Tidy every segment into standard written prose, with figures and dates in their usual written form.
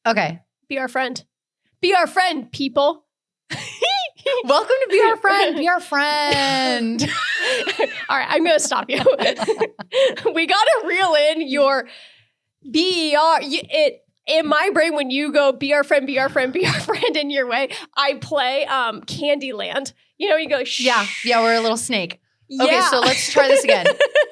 Okay. Be our friend. Be our friend, people. Welcome to Be Our Friend. Be our friend. All right, I'm going to stop you. We got to reel in your B-E-R. In my brain, when you go, be our friend, be our friend, be our friend in your way, I play Candyland. You know, you go, shh. Yeah, we're a little snake. Yeah. Okay, so let's try this again.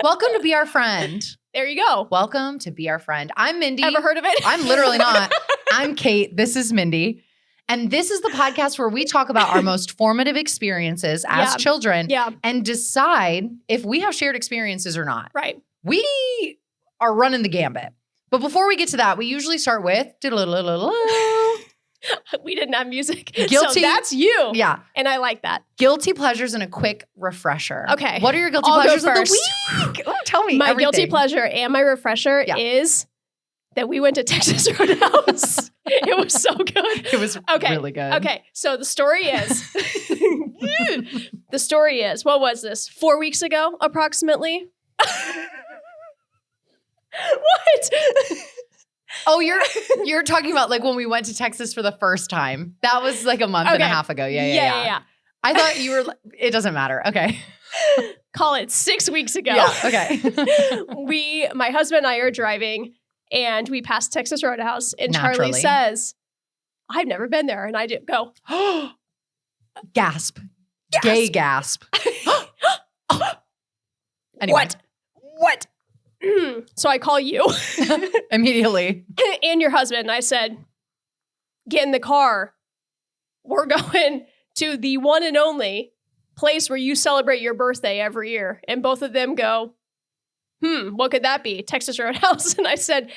Welcome to Be Our Friend. There you go. Welcome to Be Our Friend. I'm Mindy. Ever heard of it? I'm literally not. I'm Kait. This is Mindy. And this is the podcast where we talk about our most formative experiences as children and decide if we have shared experiences or not. Right. We are running the gambit. But before we get to that, we usually start with we didn't have music. Guilty. So that's you. Yeah. And I like that. Guilty pleasures and a quick refresher. Okay. What are your guilty I'll pleasures go of the first. week? Oh, tell me My everything. guilty pleasure and my refresher is that we went to Texas Roadhouse. It was so good. It was really good. Okay. So the story is, what was this? 4 weeks ago, approximately? What? Oh, you're talking about like when we went to Texas for the first time. That was like a month and a half ago. Yeah. I thought you were, it doesn't matter. Okay. Call it 6 weeks ago. Yeah, okay. My husband and I are driving and we passed Texas Roadhouse and Naturally. Charlie says, I've never been there. And I did go, Gasp. Gay gasp. Anyway. What? So I call you. Immediately. And your husband. And I said, get in the car. We're going to the one and only place where you celebrate your birthday every year. And both of them go, what could that be? Texas Roadhouse. And I said,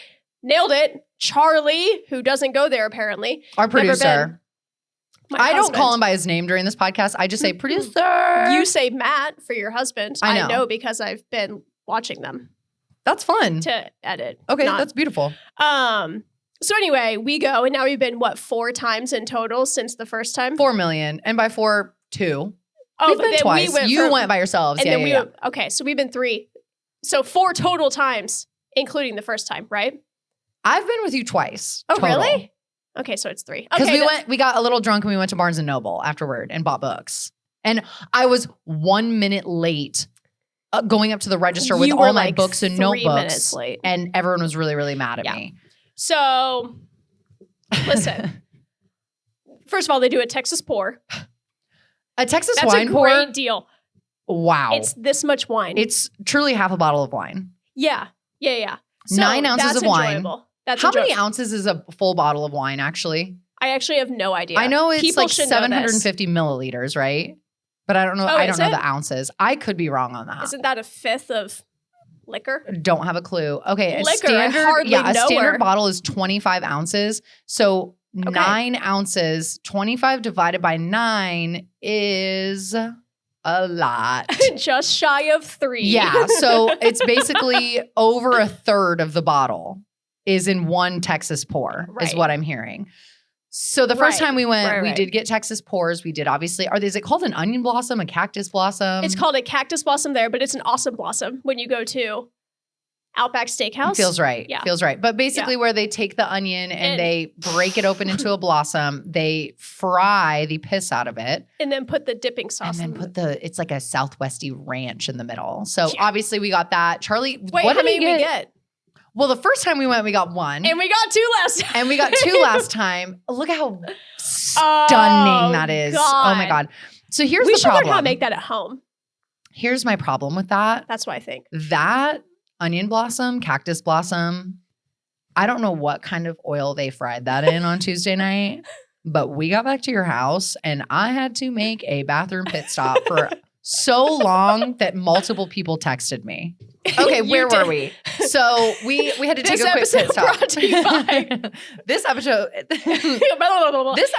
nailed it. Charlie, who doesn't go there apparently. Our producer. I husband. don't call him by his name during this podcast. I just say producer. You say Matt for your husband. I know because I've been watching them. That's fun. To edit. Okay, that's beautiful. So anyway, we go, and now we've been, 4 times in total since the first time? 4 million. And by 4, 2. Oh, We've but been then twice. You went by yourselves. And Yeah. then okay, so we've been 3. So 4 total times, including the first time, right? I've been with you twice. Oh, total. really? Okay, so it's 3. Because Okay, we got a little drunk and we went to Barnes & Noble afterward and bought books. And I was 1 minute late going up to the register with all my books and 3 notebooks. minutes late. And everyone was really, really mad at me. So, listen. First of all, they do a Texas pour. A Texas That's wine a pour? great deal. Wow. It's this much wine. It's truly half a bottle of wine. Yeah. So 9 ounces of wine. Enjoyable. That's How enjoyable. many ounces is a full bottle of wine, actually? I actually have no idea. I know it's People like should know this. 750 milliliters, right? But I don't know. Oh, I don't is know it? the ounces. I could be wrong on that. Isn't that a fifth of liquor? Don't have a clue. Okay, Liquor, I hardly a know standard her. bottle is 25 ounces. So 9 ounces, 25 divided by 9 is a lot. Just shy of 3. Yeah, so it's basically over a third of the bottle is in one Texas pour, is Right. what I'm hearing. So the first Right. time we went, Right. we did get Texas pours. We did obviously, is it called an onion blossom, a cactus blossom? It's called a cactus blossom there, but it's an awesome blossom when you go to Outback Steakhouse. Feels right. Yeah. Feels right. But basically where they take the onion and they break it open into a blossom, they fry the piss out of it. And then put the dipping sauce And then it's like a Southwesty ranch in the middle. So Yeah. obviously we got that. Charlie, Wait, what how did we many get? we get? Well, the first time we went, we got 1. And we got 2 last time. And we got 2 last time. Look at how stunning that is. God. Oh my God. So here's we the should problem. learn how to make that at home. Here's my problem with that. That's what I think. That onion blossom, cactus blossom, I don't know what kind of oil they fried that in on Tuesday night, but we got back to your house and I had to make a bathroom pit stop for so long that multiple people texted me. Okay, where were we? So we had to take a quick pit stop. Brought to you by This episode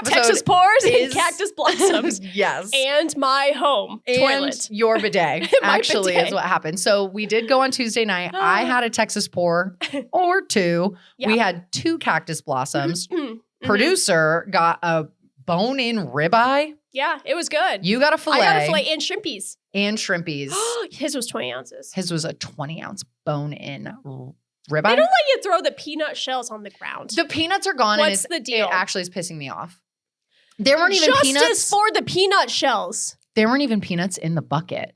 Texas pours and is- cactus blossoms. Yes. And my home toilet. And your bidet My actually bidet. is what happened. So we did go on Tuesday night. I had a Texas pour or 2. Yeah. We had 2 cactus blossoms. Mhm. Producer got a bone-in ribeye. Yeah, it was good. You got a filet. I got a filet and shrimpies. And shrimpies. His was 20 ounces. His was a 20-ounce bone-in Ribeye? They don't let you throw the peanut shells on the ground. The peanuts are gone. What's and the deal? It actually is pissing me off. There weren't even Justice peanuts. for the peanut shells. There weren't even peanuts in the bucket.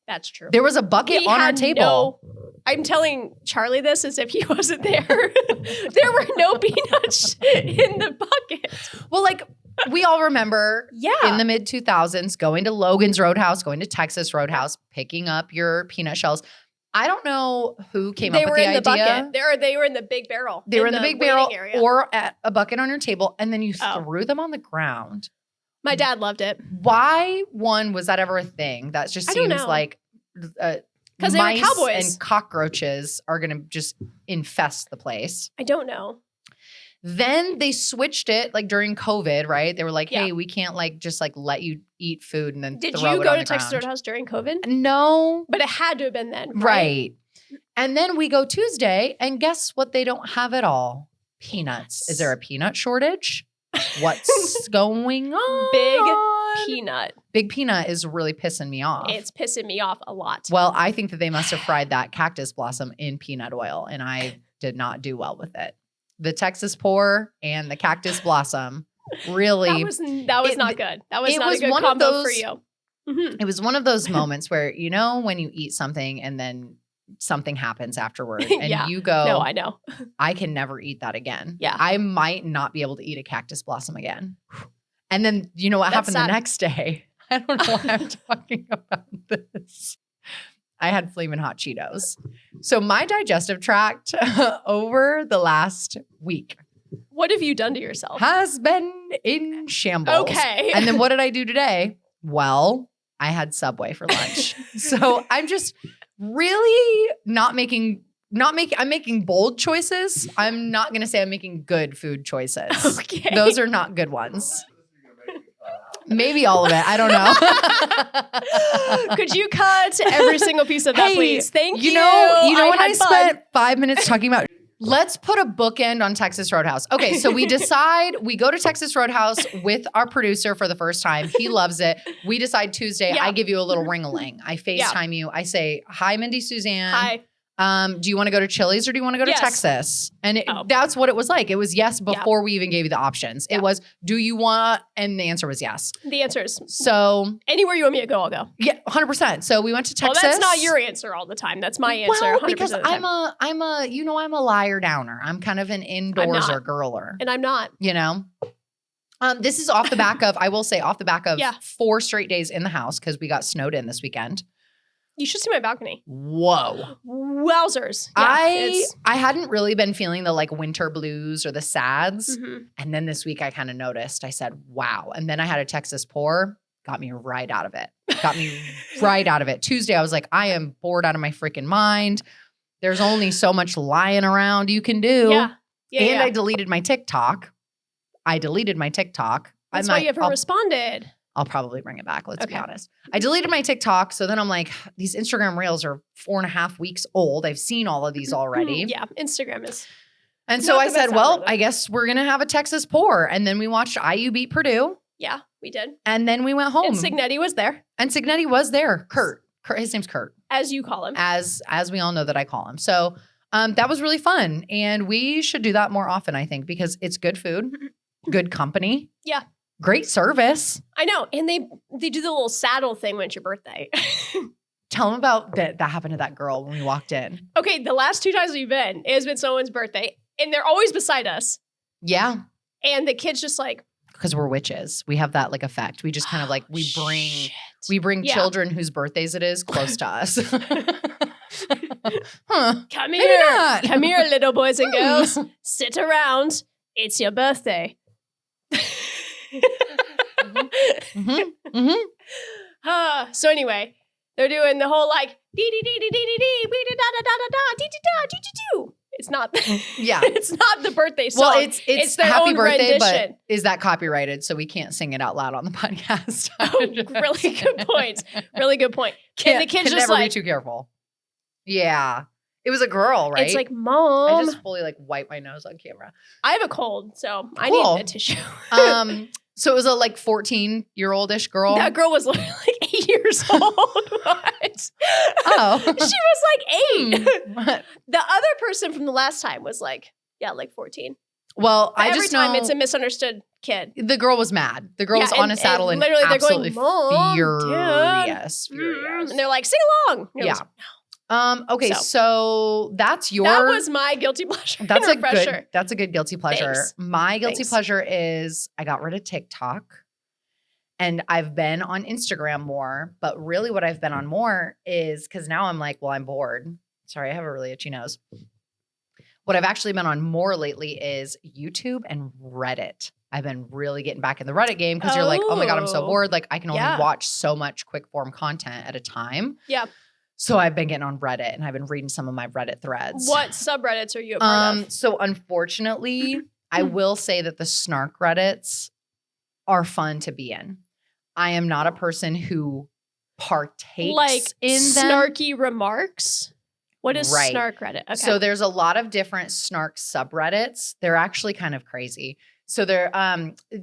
That's true. There was a bucket on our table. I'm telling Charlie this as if he wasn't there. There were no peanuts in the bucket. Well, like we all remember Yeah. in the mid 2000s going to Logan's Roadhouse, going to Texas Roadhouse, picking up your peanut shells. I don't know who came up with the idea. Bucket. They were in the big barrel. They were in the big barrel area. or at a bucket on your table, and then you threw them on the ground. My dad loved it. Why, one, was that ever a thing? That just seems like because mice they were cowboys and cockroaches are going to just infest the place. I don't know. Then they switched it like during COVID, right? They were like, hey, Yeah. we can't like just like let you eat food and then Did throw you it go on to the Texas ground. Roadhouse during COVID? No. But it had to have been then, Right. And then we go Tuesday, and guess what they don't have at all? Peanuts. Is there a peanut shortage? What's going on? Big peanut. Big peanut is really pissing me off. It's pissing me off a lot. Well, I think that they must have fried that cactus blossom in peanut oil, and I did not do well with it. The Texas pour and the cactus blossom really. that was not good. That was not a good combo for you. Mm-hmm. It was one of those moments where, you know, when you eat something and then something happens afterward and Yeah. you go, No, I know. I can never eat that again. Yeah. I might not be able to eat a cactus blossom again. And then you know what happened the next day? I don't know why I'm talking about this. I had Flamin' Hot Cheetos. So my digestive tract over the last week What have you done to yourself? has been in shambles. Okay. And then what did I do today? Well, I had Subway for lunch. So I'm just really I'm making bold choices. I'm not going to say I'm making good food choices. Okay. Those are not good ones. Maybe all of it. I don't know. Could you cut every single piece of that, please? Thank you. You know when I had fun. spent 5 minutes talking about, let's put a bookend on Texas Roadhouse. Okay, so we decide, we go to Texas Roadhouse with our producer for the first time. He loves it. We decide Tuesday, Yeah. I give you a little ring-a-ling. I FaceTime you. I say, hi, Mindy Suzanne. Hi. Do you want to go to Chili's or do you want to go to Yes. Texas? And Oh. that's what it was like. It was yes before we even gave you the options. Yeah. It was, do you want, and the answer was yes. The answer is So anywhere you want me to go, I'll go. yeah, 100%. So we went to Texas. Well, that's not your answer all the time. That's my answer. Well, 100% because of the time. I'm a liar downer. I'm kind of an indoorsor girler, And I'm not. you know? This is off the back of, I will say off the back of Yeah. 4 straight days in the house because we got snowed in this weekend. You should see my balcony. Whoa. Wowzers. Yeah, I hadn't really been feeling the like winter blues or the sads. Mhm. And then this week I kind of noticed, I said, wow. And then I had a Texas pour, got me right out of it. Got me right out of it. Tuesday, I was like, I am bored out of my freaking mind. There's only so much lying around you can do. Yeah. Yeah. And yeah. I deleted my TikTok. That's why you haven't responded. I'll probably bring it back. Let's be Okay. honest. I deleted my TikTok. So then I'm like, these Instagram reels are 4.5 weeks old. I've seen all of these already. Yeah. Instagram is. And so Not I the said, best well, algorithm. I guess we're going to have a Texas pour. And then we watched IU beat Purdue. Yeah, we did. And then we went home. And Signetti was there, And Signetti was there. Kurt, his name's Kurt, as you call him. as we all know that I call him. So that was really fun. And we should do that more often, I think, because it's good food, good company. Yeah. Great service. I know. And they do the little saddle thing when it's your birthday. Tell them about that happened to that girl when we walked in. Okay, the last 2 times we've been, it has been someone's birthday. And they're always beside us. Yeah. And the kid's just like, Because we're witches. We have that like effect. We just kind of like, we bring Yeah. children whose birthdays it is close to us. Huh. Come Maybe here. not. Come here, little boys and girls. Sit around. It's your birthday. So anyway, they're doing the whole like dee dee dee dee dee dee dee dee da da da da da dee dee da dee dee doo. It's not. Yeah. It's not the birthday song. Well, it's their happy own birthday, rendition. but is that copyrighted? So we can't sing it out loud on the podcast. Really good point. Really good point. Can't, And the kid's can just never like, be too careful. Yeah. It was a girl, right? it's like, Mom, I just fully like wipe my nose on camera. I have a cold, so I Cool. need a tissue. So it was a like 14-year-old-ish girl. That girl was literally like 8 years old. What? Oh. She was like 8. What? The other person from the last time was like 14. Well, I Every just time know it's a misunderstood kid. the girl was mad. The girl was on a saddle and literally they're absolutely going, furious. and they're like, sing along. And Yeah. Okay, so that's your. That was my guilty pleasure. That's a refresher. good. That's a good guilty pleasure. Thanks. My guilty Thanks. pleasure is I got rid of TikTok, and I've been on Instagram more. But really, what I've been on more is because now I'm like, well, I'm bored. Sorry, I have a really itchy nose. What I've actually been on more lately is YouTube and Reddit. I've been really getting back in the Reddit game because you're like, oh my God, I'm so bored. Like I can only watch so much quick form content at a time. Yeah. So I've been getting on Reddit and I've been reading some of my Reddit threads. What subreddits are you a part of? So unfortunately, I will say that the snark Reddits are fun to be in. I am not a person who partakes like in them. snarky remarks. What is Right. snark Reddit? Okay. So there's a lot of different snark subreddits. They're actually kind of crazy. So there,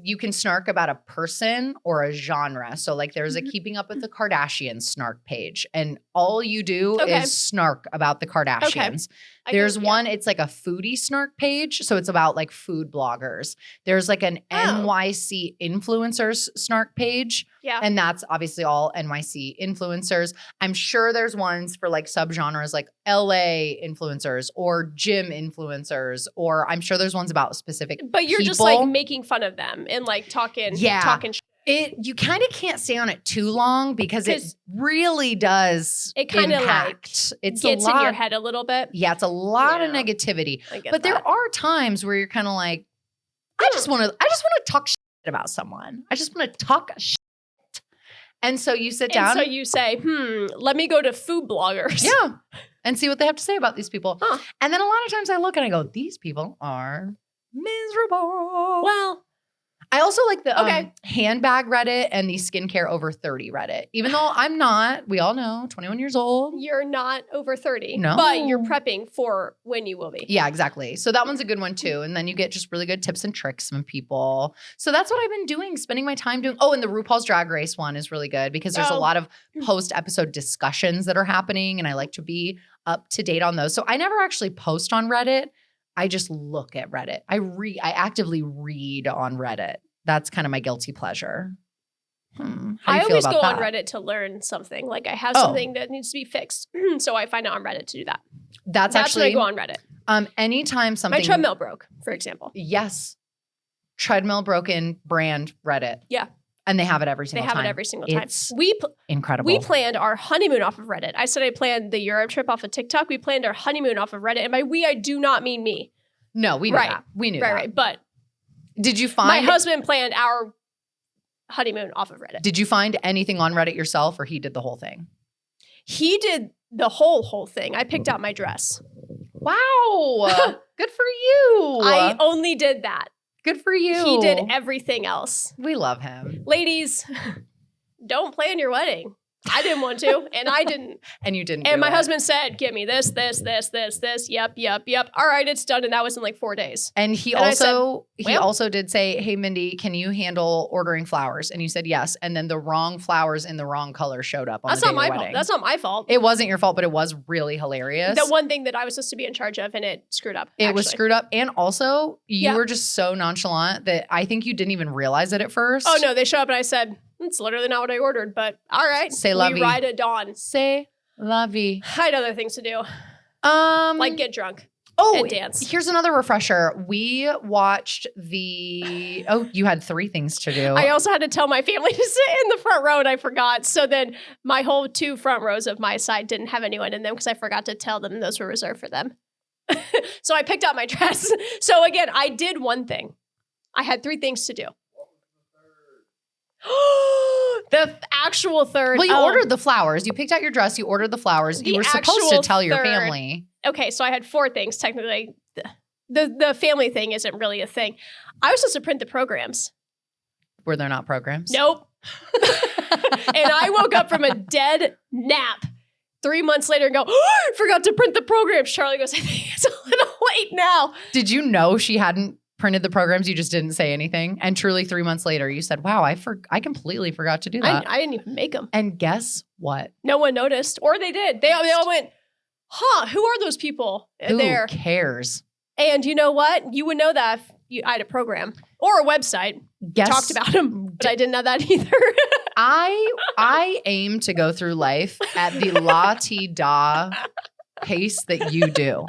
you can snark about a person or a genre. So like there's a Keeping Up with the Kardashians snark page, and all you do is snark about the Kardashians. There's one, it's like a foodie snark page. So it's about like food bloggers. There's like an NYC influencers snark page. Yeah. And that's obviously all NYC influencers. I'm sure there's ones for like subgenres like LA influencers or gym influencers, or I'm sure there's ones about specific But you're people. just like making fun of them and like talking shit. You kind of can't stay on it too long because it really does it kind of like it's gets a lot, in your head a little bit. Yeah, it's a lot of negativity. But there are times where you're kind of like, I just want to talk shit about someone. I just want to talk shit. And so you sit down. And so you say, let me go to food bloggers. Yeah. And see what they have to say about these people. Huh. And then a lot of times I look and I go, these people are miserable. Well, I also like the handbag Reddit and the skincare over 30 Reddit. Even though I'm not, we all know, 21 years old. You're not over 30. No. But you're prepping for when you will be. Yeah, exactly. So that one's a good one too. And then you get just really good tips and tricks from people. So that's what I've been doing, spending my time doing. Oh, and the RuPaul's Drag Race one is really good because there's a lot of post-episode discussions that are happening. And I like to be up to date on those. So I never actually post on Reddit. I just look at Reddit. I actively read on Reddit. That's kind of my guilty pleasure. I always go on Reddit to learn something. Like I have something that needs to be fixed. So I find it on Reddit to do that. That's actually when I go on Reddit. Anytime something. My treadmill broke, for example. Yes. Treadmill broken brand Reddit. Yeah. And they have it every single time. They have it every single time. It's incredible. We planned our honeymoon off of Reddit. I said I planned the Europe trip off of TikTok. We planned our honeymoon off of Reddit. And by we, I do not mean me. No, we knew that. We knew that. Right. But did you find my husband planned our honeymoon off of Reddit? Did you find anything on Reddit yourself, or he did the whole thing? He did the whole thing. I picked out my dress. Wow. Good for you. I only did that. Good for you. He did everything else. We love him. Ladies, don't plan your wedding. I didn't want to, and I didn't. And you didn't. And my husband said, "Give me this. Yep. All right, it's done." And that was in like 4 days. And he also did say, "Hey, Mindy, can you handle ordering flowers?" And you said yes. And then the wrong flowers in the wrong color showed up on the day of the wedding. That's not my fault. It wasn't your fault, but it was really hilarious. The one thing that I was supposed to be in charge of, and it screwed up. It was screwed up. And also, you were just so nonchalant that I think you didn't even realize it at first. Oh, no. They showed up and I said, it's literally not what I ordered, but all right. C'est la vie. We ride at dawn. C'est la vie. I had other things to do. Like get drunk. And dance. Here's another refresher. We watched you had 3 things to do. I also had to tell my family to sit in the front row and I forgot. So then my whole 2 front rows of my side didn't have anyone in them because I forgot to tell them those were reserved for them. So I picked out my dress. So again, I did one thing. I had 3 things to do. The actual third. Well, you ordered the flowers. You picked out your dress. You ordered the flowers. You were supposed to tell your family. Okay, so I had 4 things technically. The family thing isn't really a thing. I was supposed to print the programs. Were there not programs? Nope. And I woke up from a dead nap 3 months later and go, I forgot to print the programs. Charlie goes, I think it's a little late now. Did you know she hadn't printed the programs, you just didn't say anything. And truly 3 months later, you said, wow, I completely forgot to do that. I didn't even make them. And guess what? No one noticed. Or they did. They all went, huh, who are those people there? Who cares? And you know what? You would know that if I had a program or a website. Talked about them, but I didn't know that either. I aim to go through life at the la-ti-da pace that you do.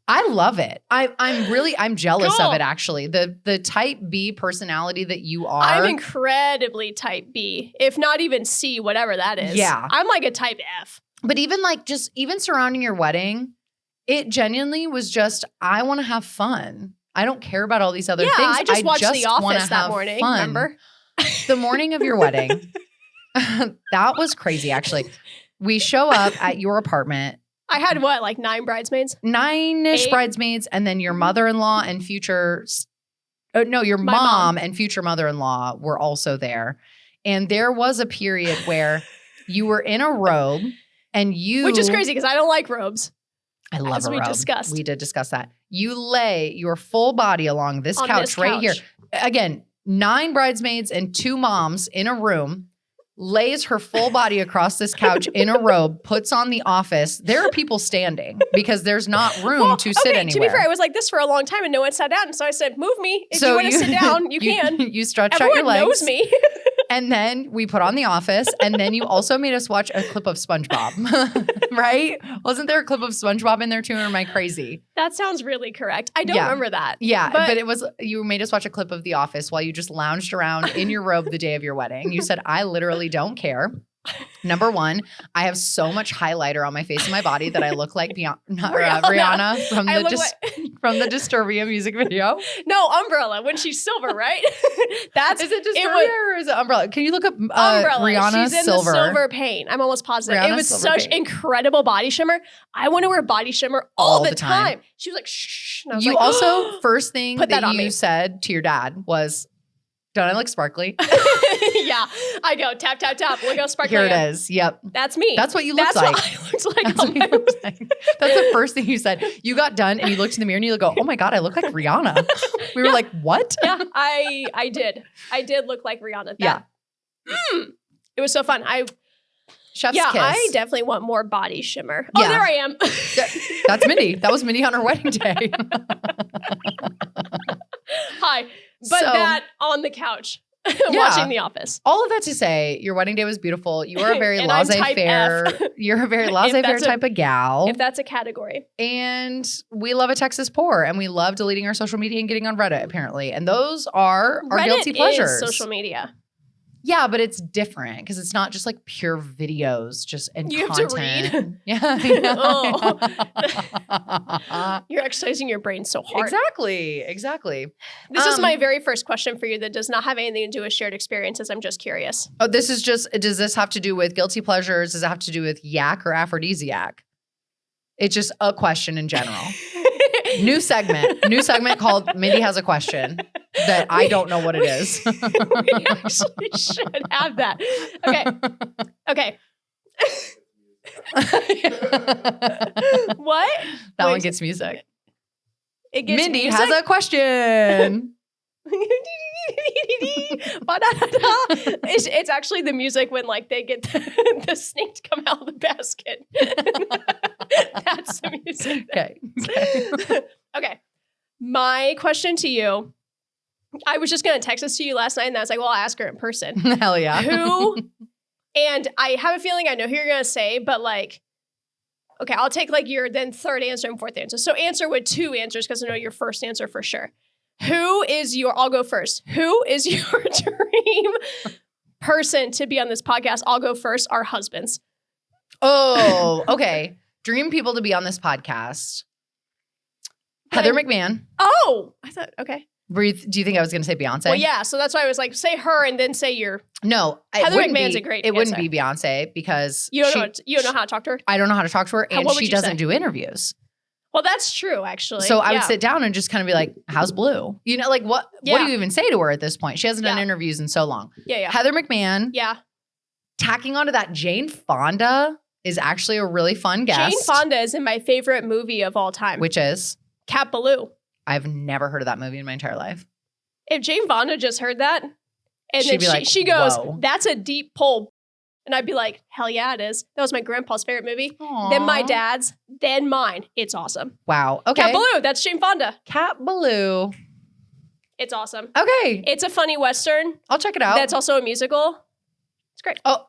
I love it. I'm jealous of it, actually. The type B personality that you are. I'm incredibly type B, if not even C, whatever that is. Yeah. I'm like a type F. But even surrounding your wedding, it genuinely was just, I want to have fun. I don't care about all these other things. I just watched The Office that have morning, fun. remember? The morning of your wedding. That was crazy, actually. We show up at your apartment. I had what, like 9 bridesmaids? 9-ish 8? Bridesmaids, and then your mother-in-law and your mom and future mother-in-law were also there. And there was a period where you were in a robe and which is crazy because I don't like robes. I love a robe. Discussed. We did discuss that. You lay your full body along this couch right here. Again, 9 bridesmaids and 2 moms in a room, lays her full body across this couch in a robe, puts on The Office. There are people standing because there's not room to sit anywhere. To be fair, I was like this for a long time and no one sat down. So I said, move me. If you want to sit down, you can. You stretched out your legs. Everyone knows me. And then we put on The Office, and then you also made us watch a clip of SpongeBob, right? Wasn't there a clip of SpongeBob in there too, or am I crazy? That sounds really correct. I don't remember that. Yeah, but you made us watch a clip of The Office while you just lounged around in your robe the day of your wedding. You said, I literally don't care. Number one, I have so much highlighter on my face and my body that I look like Rihanna from the Disturbia music video. No, Umbrella when she's silver, right? Is it Disturbia or is it Umbrella? Can you look up Umbrella? Rihanna She's in silver? The silver paint. I'm almost positive. Rihanna it was such incredible body shimmer. I want to wear body shimmer all the time. She was like, shh. And I was you like, also first thing that you me. said to your dad was, don't I look sparkly? Yeah, I go tap, tap, tap. Look how sparkly Here it is. Yep. That's me. That's what you look like. That's what I looked like. That's what you look like. That's the first thing you said. You got done and you looked in the mirror and you go, oh my God, I look like Rihanna. We were like, what? Yeah, I did. I did look like Rihanna. It was so fun. Chef's kiss. I definitely want more body shimmer. Yeah. Oh, there I am. That's Mindy. That was Mindy on her wedding day. Hi. But that on the couch. Watching The Office. All of that to say, your wedding day was beautiful. You are a very laissez-faire. You're a very laissez-faire type of gal. If that's a category. And we love a Texas pour, and we love deleting our social media and getting on Reddit, apparently. And those are our guilty pleasures. Is social media. Yeah, but it's different because it's not just like pure videos, and you content. Have to read. Yeah. Oh. You're exercising your brain so hard. Exactly. This is my very first question for you that does not have anything to do with shared experiences. I'm just curious. Oh, this is just, does this have to do with guilty pleasures? Does it have to do with yak or aphrodisiac? It's just a question in general. New segment called Mindy Has a Question that I don't know what it is. We actually should have that. Okay. What? That one gets music. It gets Mindy music? has a question. It's actually the music when like they get the snake to come out of the basket. That's the music. Okay. My question to you. I was just going to text this to you last night and I was like, well, I'll ask her in person. Hell yeah. And I have a feeling I know who you're going to say, but like, okay, I'll take like your then third answer and fourth answer. So answer with 2 answers because I know your first answer for sure. I'll go first. Who is your dream person to be on this podcast? I'll go first. Our husbands. Oh, okay. Dream people to be on this podcast. Heather McMahon. Oh, I thought, okay. Do you think I was going to say Beyonce? Well, yeah. So that's why I was like, say her and then say your. No. Heather McMahon's a great answer. It wouldn't be Beyonce because you don't know how to talk to her? I don't know how to talk to her and she doesn't do interviews. Well, that's true, actually. So I would sit down and just kind of be like, how's Blue? You know, like what do you even say to her at this point? She hasn't done interviews in so long. Yeah. Heather McMahon. Yeah. Tacking onto that, Jane Fonda is actually a really fun guest. Jane Fonda is in my favorite movie of all time. Which is? Cat Ballou. I've never heard of that movie in my entire life. If Jane Fonda just heard that, and She'd then be like, she goes, "Whoa." "That's a deep pull," and I'd be like, "Hell yeah, it is." That was my grandpa's favorite movie. Aw. Then my dad's. Then mine. It's awesome. Wow. Okay. Cat Ballou. That's Jane Fonda. Cat Ballou. It's awesome. Okay. It's a funny Western. I'll check it out. That's also a musical. It's great. Oh,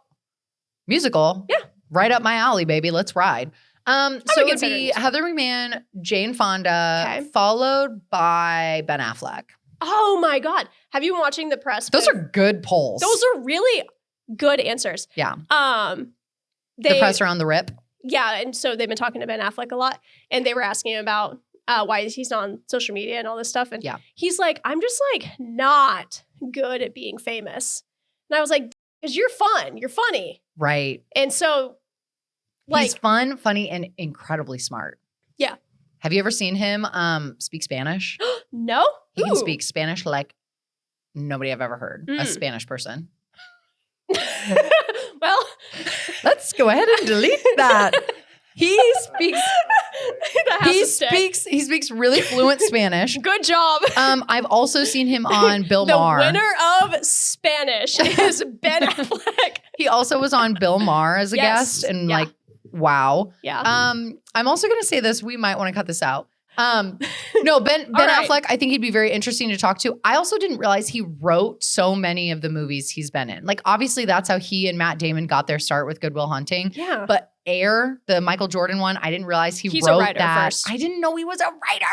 musical. Yeah. Right up my alley, baby. Let's ride. So would it would consider be it. Heather McMahon, Jane Fonda, Okay. followed by Ben Affleck. Oh my God. Have you been watching the press? Those are good polls. Those are really good answers. Yeah. The press around the rip. Yeah, and so they've been talking to Ben Affleck a lot, and they were asking him about why he's not on social media and all this stuff, and Yeah. he's like, I'm just like not good at being famous, and I was like, because you're fun, you're funny, Right. and so like He's fun, funny, and incredibly smart. Yeah. Have you ever seen him speak Spanish? no, He can Ooh. speak Spanish like nobody I've ever heard. A Mm. Spanish person. Well, Let's go ahead and delete that. He speaks. that has to stick. He speaks really fluent Spanish. Good job. I've also seen him on Bill The Maher. winner of Spanish is Ben Affleck. He also was on Bill Maher as a Yes. guest, and Yeah. like, wow. Yeah. I'm also going to say this. We might want to cut this out. No, Ben All right. Affleck, I think he'd be very interesting to talk to. I also didn't realize he wrote so many of the movies he's been in. Like, obviously, that's how he and Matt Damon got their start with Good Will Hunting. Yeah. But Air, the Michael Jordan one, I didn't realize he's a wrote writer that. first. I didn't know he was a writer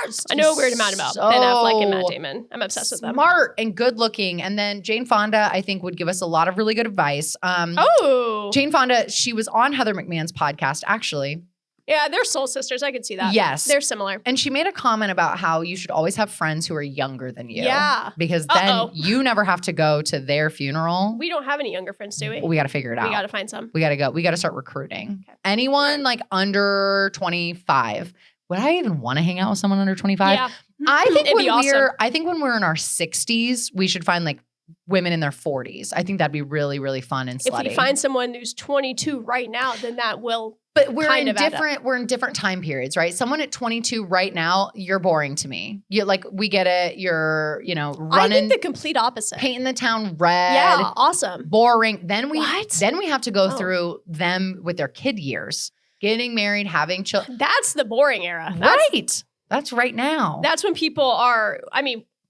first. I know a weird amount about Ben Affleck and Matt Damon. I'm obsessed with them. Smart and good looking. And then Jane Fonda, I think, would give us a lot of really good advice. Oh. Jane Fonda, she was on Heather McMahon's podcast, actually. Yeah, they're soul sisters. I could see that. Yes. They're similar. And she made a comment about how you should always have friends who are younger than you. Yeah. Because then Uh-oh. you never have to go to their funeral. We don't have any younger friends, do we? We got to figure it out. We got to find some. We got to go. We got to start recruiting. Okay. Anyone like under 25. Would I even want to hang out with someone under 25? Yeah. I think It'd when be awesome. when we're in our 60s, we should find like women in their 40s. I think that'd be really, really fun and slutty. If we find someone who's 22 right now, then that will. But we're kind in of add up. different. We're in different time periods, right? Someone at 22 right now, you're boring to me. You like, we get it. You're, I running, think the complete opposite. painting the town red. Yeah, awesome. Boring. Then we What? have to go Oh. through them with their kid years, getting married, having children. That's the boring era. Right. That's right now. That's when people are,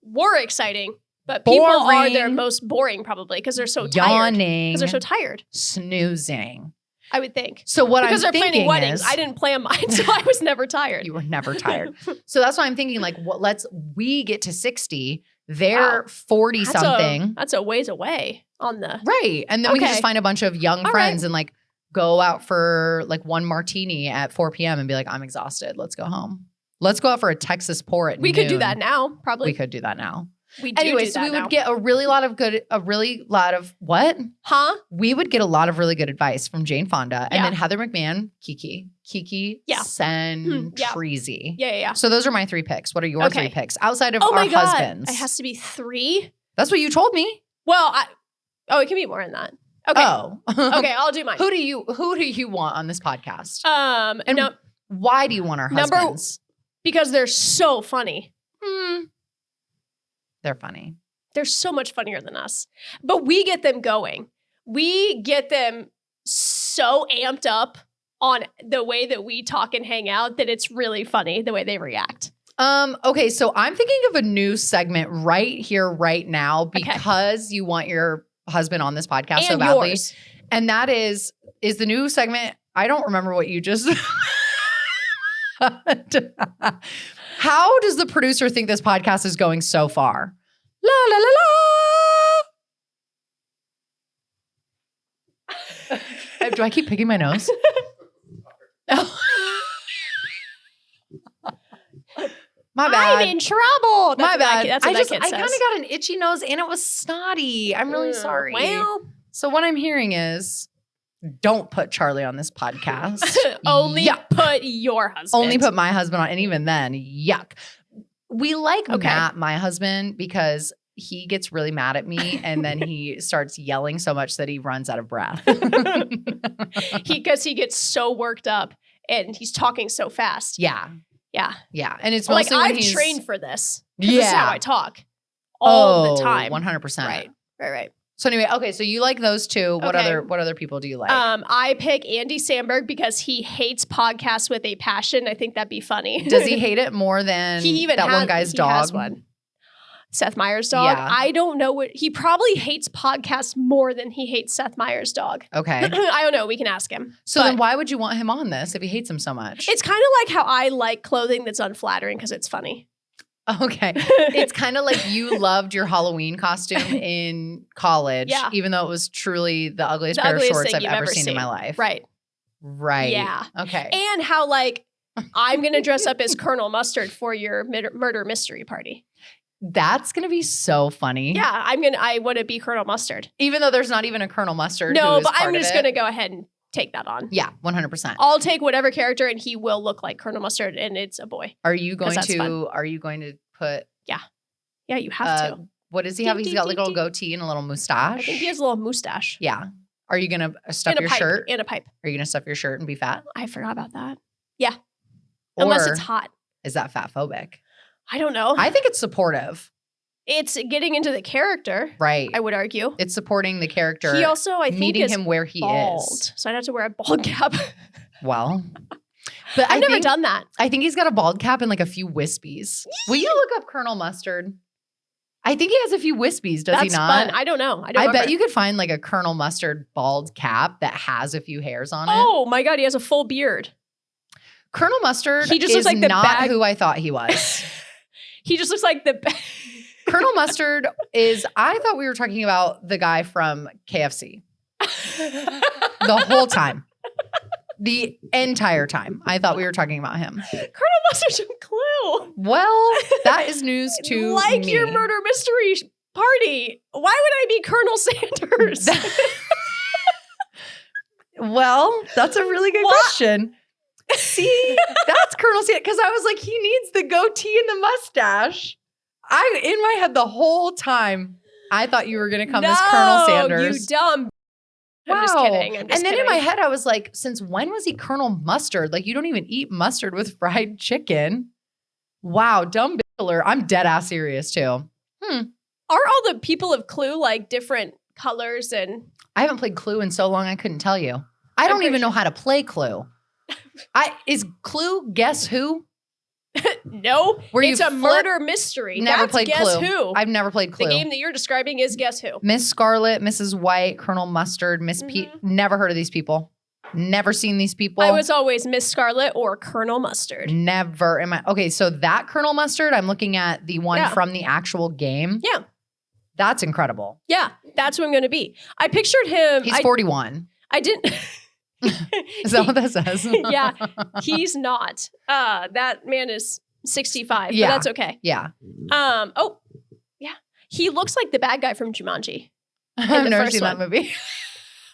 we're exciting, but people are their Boring. most boring probably because they're so tired. Yawning. Because they're so tired, snoozing. I would think. So what Because I'm they're thinking planning weddings. is, I didn't plan mine, so I was never tired. you were never tired. So that's why I'm thinking like, we get to 60, they're Wow. 40 something. That's a ways away on the. Right. And then we can Okay. just find a bunch of young All friends and like go out for like one martini at 4 p.m. and be like, I'm exhausted. Let's go home. Let's go out for a Texas pour at We could do noon. that now, probably. We could do that now. We do Anyway, do so that we would now. get a really lot of what? Huh? We would get a lot of really good advice from Jane Fonda and Yeah. then Heather McMahon, Kiki, Yeah. Centrizi. Yeah. So those are my 3 picks. What are your Okay. 3 picks outside of Oh our my God. husbands? It has to be 3? That's what you told me. Well, it can be more than that. Okay. Oh. Okay, I'll do mine. Who do you want on this podcast? And And why do you want our Number- husbands? because they're so funny. They're funny. They're so much funnier than us. But we get them going. We get them so amped up on the way that we talk and hang out that it's really funny the way they react. Okay, so I'm thinking of a new segment right here, right now, because you want your husband on this podcast so And badly. yours. And that is the new segment. I don't remember what you just How does the producer think this podcast is going so far? La la la la. Do I keep picking my nose? My bad. I'm in trouble. That's My what that bad. kid- That's what that kid I kind of says. got an itchy nose and it was snotty. I'm really sorry. Well, So what I'm hearing is don't put Charlie on this podcast. only Yuck. put your husband. Only put my husband on. And even then, yuck. We like Okay. Matt, my husband, because he gets really mad at me and then he starts yelling so much that he runs out of breath. Because he gets so worked up and he's talking so fast. Yeah. Yeah. Yeah. And it's Like, mostly when I've he's trained for this. This is how I talk the time. 100%. Right. So anyway, okay, so you like those two. What Okay. other people do you like? I pick Andy Samberg because he hates podcasts with a passion. I think that'd be funny. Does he hate it more than that one guy's dog? Has one. Seth Meyers' dog. Yeah. I don't know what he probably hates podcasts more than he hates Seth Meyers' dog. Okay. I don't know. We can ask him. So then why would you want him on this if he hates him so much? It's kind of like how I like clothing that's unflattering because it's funny. Okay. It's kind of like you loved your Halloween costume in college, even though it was truly the ugliest pair of shorts I've ever seen in my life. Right. Yeah. Okay. And how like I'm going to dress up as Colonel Mustard for your murder mystery party. That's going to be so funny. Yeah, I want to be Colonel Mustard. Even though there's not even a Colonel Mustard. No, but I'm just going to go ahead and take that on. Yeah, 100%. I'll take whatever character and he will look like Colonel Mustard and it's a boy. Are you going to put Yeah, you have to. What does he have? He's got like a little goatee and a little mustache. I think he has a little mustache. Yeah. Are you going to stuff your shirt? In a pipe. Are you going to stuff your shirt and be fat? I forgot about that. Yeah. Or unless it's hot. Is that fat phobic? I don't know. I think it's supportive. It's getting into the character. Right. I would argue. It's supporting the character. He also, I think, meeting him where he bald, is. So I'd have to wear a bald cap. Well, but I've never done that. I think he's got a bald cap and like a few wispies. Will you look up Colonel Mustard? I think he has a few wispies, does he not? Fun. I don't know. I bet you could find like a Colonel Mustard bald cap that has a few hairs on it. Oh my God, he has a full beard. Colonel Mustard he just looks like not who I thought he was. He just looks like the Colonel Mustard I thought we were talking about the guy from KFC. The whole time. The entire time. I thought we were talking about him. Colonel Mustard's from Clue. Well, that is news to like me. Your murder mystery party. Why would I be Colonel Sanders? Well, that's a really good question. See, that's Colonel Sanders. Because I was like, he needs the goatee and the mustache. In my head the whole time, I thought you were going to come as Colonel Sanders. You dumb. Wow. I'm just kidding. And then in my head, I was like, since when was he Colonel Mustard? Like, you don't even eat mustard with fried chicken. Wow, dumb bitch. I'm dead ass serious too. Are all the people of Clue like different colors and? I haven't played Clue in so long, I couldn't tell you. I don't even know how to play Clue. Is Clue Guess Who? No, it's a murder mystery. Never played Guess Clue. Who? I've never played Clue. The game that you're describing is Guess Who. Miss Scarlet, Mrs. White, Colonel Mustard, Miss Pete. Never heard of these people. Never seen these people. I was always Miss Scarlet or Colonel Mustard. Never am I. Okay, so that Colonel Mustard, I'm looking at the one from the actual game. Yeah. That's incredible. Yeah, that's who I'm going to be. I pictured him. He's 41. I didn't. Is that what that says? Yeah, he's not. That man is 65, yeah. But that's okay. Yeah. Oh, yeah. He looks like the bad guy from Jumanji. I've never seen that movie.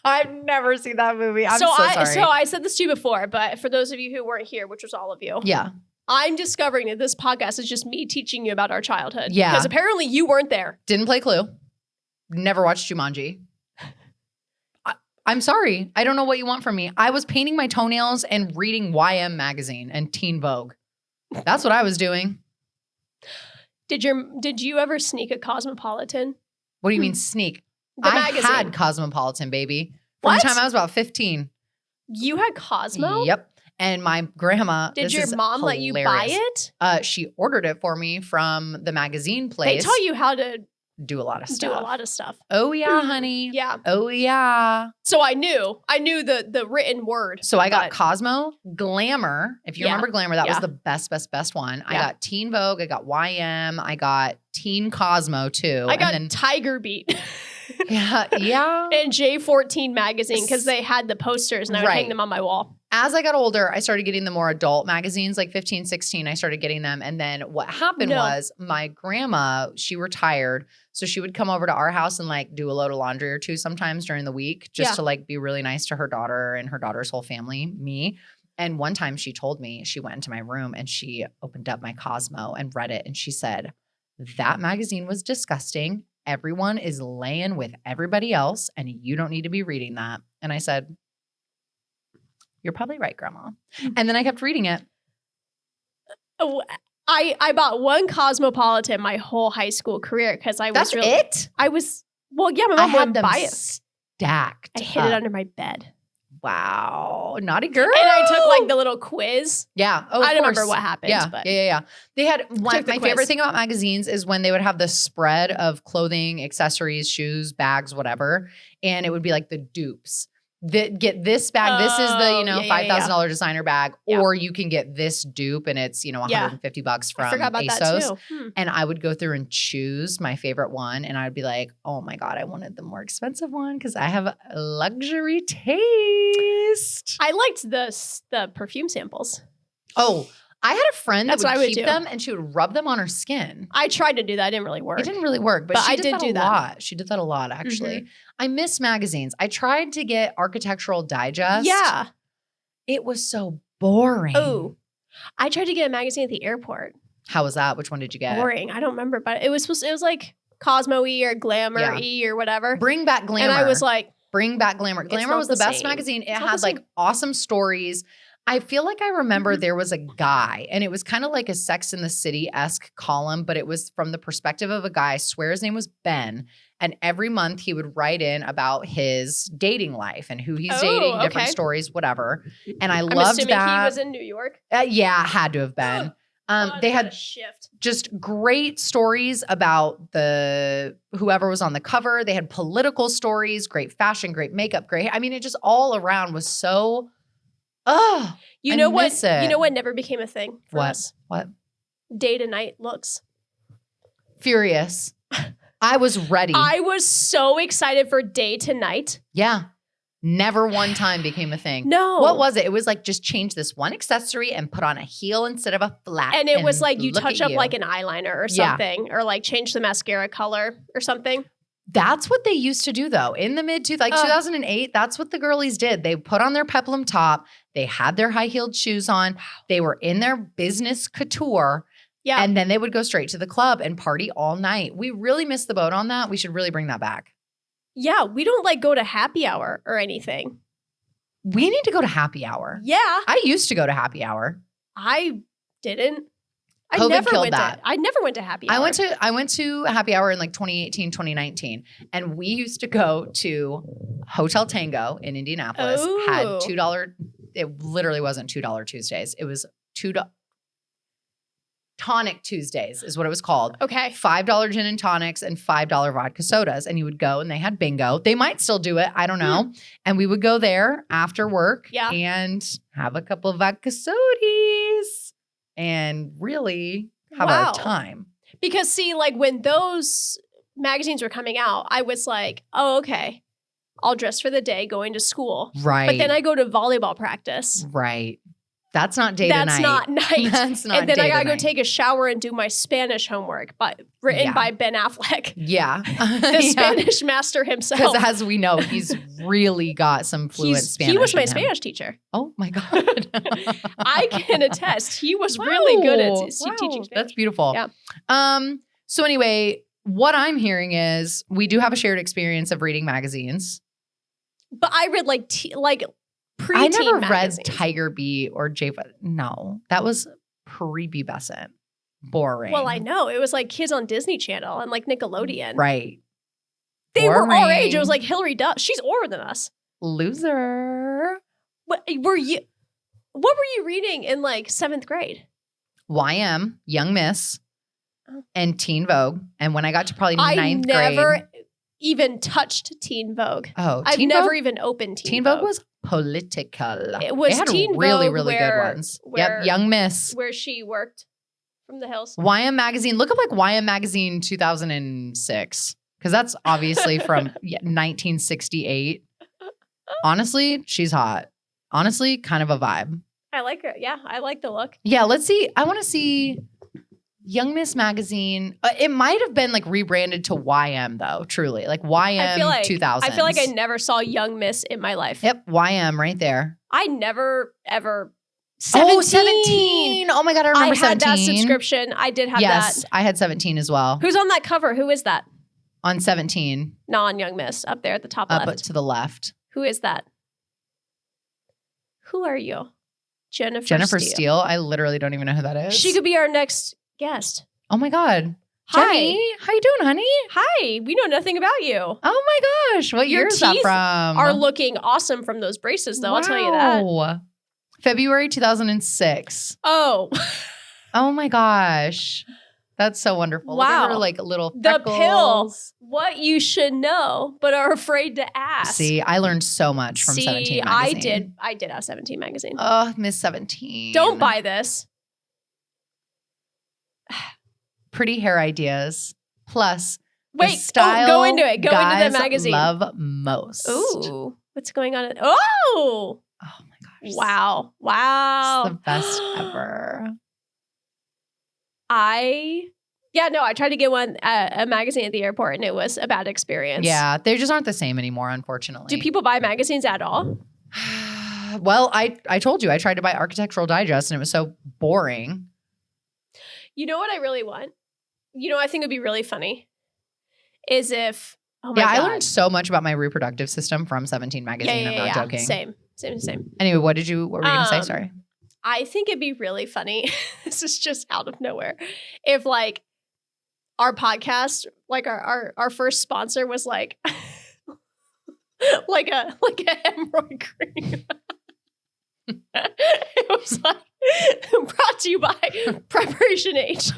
I've never seen that movie. I'm so sorry. So I said this to you before, but for those of you who weren't here, which was all of you. Yeah. I'm discovering that this podcast is just me teaching you about our childhood. Yeah. Because apparently you weren't there. Didn't play Clue. Never watched Jumanji. I'm sorry. I don't know what you want from me. I was painting my toenails and reading YM magazine and Teen Vogue. That's what I was doing. Did you ever sneak a Cosmopolitan? What do you mean sneak? The magazine. I had Cosmopolitan, baby. From the time I was about 15. You had Cosmo? Yep. And my grandma. Did your mom let you buy it? She ordered it for me from the magazine place. They taught you how to do a lot of stuff. Oh yeah, honey. Yeah. Oh yeah. So I knew the written word. So I got Cosmo, Glamour. If you remember Glamour, that was the best one. Yeah. I got Teen Vogue. I got YM. I got Teen Cosmo too. I got Tiger Beat. Yeah. And J14 magazine because they had the posters and I would hang them on my wall. As I got older, I started getting the more adult magazines, like 15, 16, I started getting them. And then what happened was my grandma, she retired. So she would come over to our house and like do a load of laundry or two sometimes during the week just to like be really nice to her daughter and her daughter's whole family, me. And one time she told me, she went into my room and she opened up my Cosmo and read it. And she said, that magazine was disgusting. Everyone is laying with everybody else and you don't need to be reading that. And I said, you're probably right, Grandma. And then I kept reading it. I bought one Cosmopolitan my whole high school career because I was That's really. it? Well, yeah, my I mom had wouldn't them buy it. stacked. I hid it under my bed. Wow. Naughty girl. And I took like the little quiz. Yeah. Oh, I don't remember course. what happened. Yeah. But Yeah. They had one. Took the My quiz. favorite thing about magazines is when they would have the spread of clothing, accessories, shoes, bags, whatever. And it would be like the dupes. Get this bag. This is the, $5,000 designer bag, Yeah. or you can get this dupe and it's, $150 from I forgot about ASOS. that too. And I would go through and choose my favorite one. And I'd be like, oh my God, I wanted the more expensive one because I have a luxury taste. I liked the perfume samples. Oh, I had a friend that That's what I would would keep do. them and she would rub them on her skin. I tried to do that. It didn't really work. It didn't really work, but she I did did that do a that. lot. She did that a lot, actually. I miss magazines. I tried to get Architectural Digest. Yeah. It was so boring. Oh, I tried to get a magazine at the airport. How was that? Which one did you get? Boring. I don't remember, but it was like Cosmo-y or Glamour-y or whatever. Bring back Glamour. And I was like, bring back Glamour. Glamour not was the the best same. magazine. It It's not had the like same. awesome stories. I feel like I remember there was a guy and it was kind of like a Sex in the City-esque column, but it was from the perspective of a guy. I swear his name was Ben. And every month he would write in about his dating life and who he's dating, different stories, whatever. And I I'm loved assuming that. he was in New York. Yeah, had to have been. They had shift. just great stories about the whoever was on the cover. They had political stories, great fashion, great makeup, great. I mean, it just all around was so. Oh, You know what? miss it. You know what never became a thing for us? What? Day to night looks. Furious. I was ready. I was so excited for day to night. Yeah. Never one time became a thing. No. What was it? It was like just change this one accessory and put on a heel instead of a flat. And it was like you look touch at up you. like an eyeliner or Yeah. something, or like change the mascara color or something. That's what they used to do though. In the mid 2008, that's what the girlies did. They put on their peplum top. They had their high-heeled shoes on. They were in their business couture. Yeah. And then they would go straight to the club and party all night. We really missed the boat on that. We should really bring that back. Yeah. We don't like go to happy hour or anything. We need to go to happy hour. Yeah. I used to go to happy hour. I didn't. COVID killed that. I never went to happy hour. I went to happy hour in like 2018, 2019. And we used to go to Hotel Tango in Indianapolis. Oh. Had $2. It literally wasn't $2 Tuesdays. It was $2 Tonic Tuesdays is what it was called. Okay. $5 gin and tonics and $5 vodka sodas. And you would go and they had bingo. They might still do it. I don't know. And we would go there after work and have a couple of vodka sodies and really have our time. Because see, like when those magazines were coming out, I was like, oh, okay. I'll dress for the day going to school. Right. But then I go to volleyball practice. Right. That's not day to night. That's not night. That's not And then day I gotta to go night. take a shower and do my Spanish homework, written by Ben Affleck, Yeah. the Spanish master himself. Because as we know, he's really got some fluent Spanish. He was my in him. Spanish teacher. Oh my God. I can attest. He was really good at teaching Spanish. That's beautiful. Yeah. So anyway, what I'm hearing is we do have a shared experience of reading magazines. But I read like preteen I never magazines. read Tiger Beat or J. No, that was prepubescent. Boring. Well, I know. It was like kids on Disney Channel and like Nickelodeon. Right. They were our age. It Boring. was like Hillary Duff. She's older than us. Loser. What were you reading in like 7th grade? YM, Young Miss, and Teen Vogue. And when I got to probably ninth grade. I never even touched Teen Vogue. Oh, I've Teen never Vogue? even opened Teen Vogue was political. It was had Teen really, Vogue really where- good ones. where- Yep, Young Miss. where she worked from the hills. YM Magazine. Look up like YM Magazine 2006. Because that's obviously from 1968. Honestly, she's hot. Honestly, kind of a vibe. I like her. Yeah, I like the look. Yeah, let's see. I want to see Young Miss Magazine. It might have been like rebranded to YM though, truly. Like YM I feel like 2000s. I feel like I never saw Young Miss in my life. Yep, YM right there. I never ever 17. Oh, 17. Oh my God, I remember 17. I had that subscription. I did have yes, that. I had 17 as well. Who's on that cover? Who is that? On 17. Non-Young Miss up there at the top Up left. to the left. Who is that? Who are you? Jennifer Steele. I literally don't even know who that is. She could be our next guest. Oh my God. Hi. Jenny, how you doing, honey? Hi. We know nothing about you. Oh my gosh. What year is that from? Are looking awesome from those braces, though. I'll tell you that. Wow. February 2006. Oh. Oh my gosh. That's so wonderful. Wow. Look at her, like little The freckles. pill. What you should know, but are afraid to ask. See, I learned so much from 17 magazine. I did have 17 magazine. Oh, Miss 17. Don't buy this. Pretty hair ideas. Plus, Wait, the style go into it. Go into guys the magazine. love most. Ooh, what's going on? Oh my gosh. wow. It's the best ever. I tried to get a magazine at the airport, and it was a bad experience. Yeah, they just aren't the same anymore, unfortunately. Do people buy magazines at all? Well, I told you, I tried to buy Architectural Digest, and it was so boring. You know what I really want? You know, I think it would be really funny is if, oh my God. I learned so much about my reproductive system from 17 magazine. I'm not joking. Same. Anyway, what were you going to say? Sorry. I think it'd be really funny. This is just out of nowhere. If like our podcast, like our first sponsor was like, like a hemorrhoid cream. It was like brought to you by Preparation H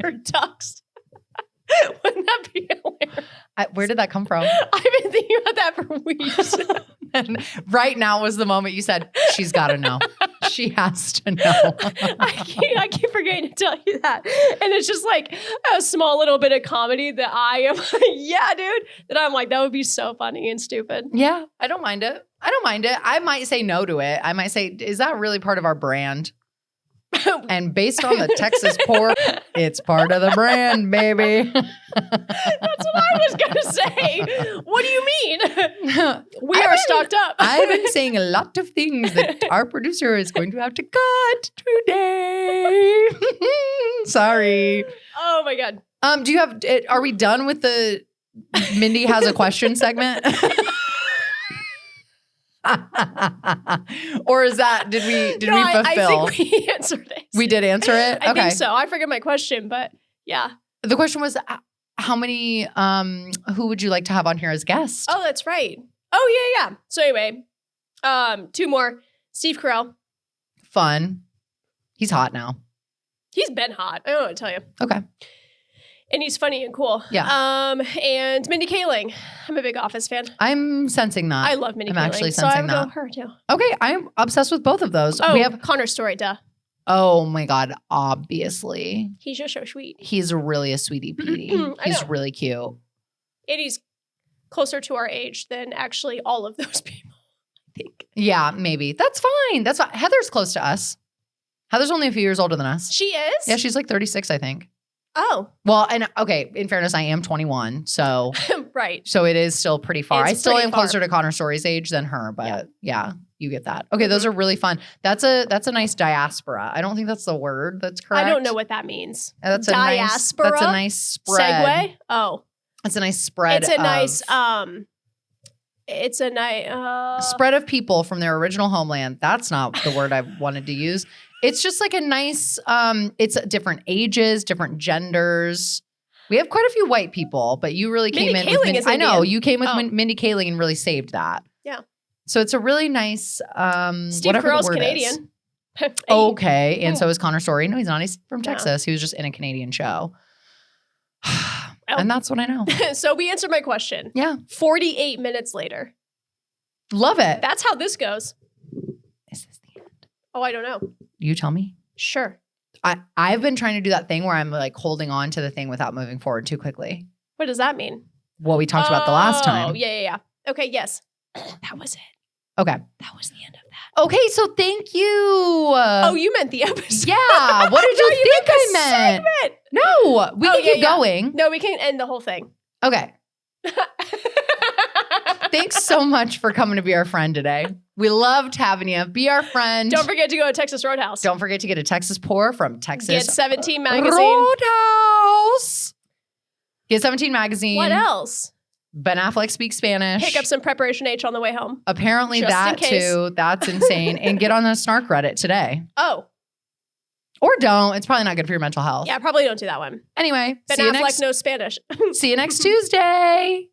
or Ducks. Wouldn't that be hilarious? Where did that come from? I've been thinking about that for weeks. And right now was the moment you said, she's got to know. She has to know. I keep forgetting to tell you that. And it's just like a small little bit of comedy that I am like, yeah, dude. That I'm like, that would be so funny and stupid. Yeah, I don't mind it. I might say no to it. I might say, is that really part of our brand? And based on the Texas pork, it's part of the brand, baby. That's what I was going to say. What do you mean? We are stocked up. I've been saying a lot of things that our producer is going to have to cut today. Sorry. Oh my God. Do you have, are we done with the Mindy has a question segment? Or is that, did we fulfill? I think we answered it. We did answer it? I think so. I forget my question, but yeah. The question was, how many, who would you like to have on here as guests? Oh, that's right. Oh, yeah. So anyway, 2 more. Steve Carell. Fun. He's hot now. He's been hot. I don't know what to tell you. Okay. And he's funny and cool. Yeah. And Mindy Kait. I'm a big Office fan. I'm sensing that. I love Mindy Kait. I'm actually so sensing I that. would go her too. Okay, I'm obsessed with both of those. Oh, we have Connor Story, duh. Oh my God, obviously. He's just so sweet. He's really a sweetie Petey. He's really cute. And he's closer to our age than actually all of those people, I think. Yeah, maybe. That's fine. That's fine. Heather's close to us. Heather's only a few years older than us. She is? Yeah, she's like 36, I think. Oh. Well, and okay, in fairness, I am 21, so right. So it is still pretty far. It's I still pretty am far. closer to Connor Story's age than her, but yeah, you get that. Okay, those are really fun. That's a nice diaspora. I don't think that's the word that's correct. I don't know what that means. That's diaspora. That's a nice spread. Segue? Oh. It's a nice spread. It's a nice spread of people from their original homeland. That's not the word I wanted to use. It's just like a nice, it's different ages, different genders. We have quite a few white people, but you really came in with Mindy. I know, you came with Mindy Kait and really saved that. Yeah. So it's a really nice, Steve Carell's Canadian. Okay, and so is Connor Story. No, he's not. He's from Texas. He was just in a Canadian show. And that's what I know. So we answered my question. Yeah. 48 minutes later. Love it. That's how this goes. Is this the end? Oh, I don't know. You tell me. Sure. I've been trying to do that thing where I'm like holding on to the thing without moving forward too quickly. What does that mean? What we talked about the last time. Oh, yeah. Okay, yes. That was it. Okay. That was the end of that. Okay, so thank you. Oh, you meant the episode. Yeah. What did you think I meant? Segment. No, we can keep going. No, we can end the whole thing. Okay. Thanks so much for coming to be our friend today. We loved having you. Be our friend. Don't forget to go to Texas Roadhouse. Don't forget to get a Texas pour from Texas Get 17 magazine. Roadhouse. Get 17 magazine. What else? Ben Affleck speaks Spanish. Pick up some Preparation H on the way home. Apparently Just in that case. too. That's insane. And get on the Snark Reddit today. Oh, Or don't. It's probably not good for your mental health. yeah, probably don't do that one. Anyway, Ben see you Affleck knows Spanish. see you next Tuesday.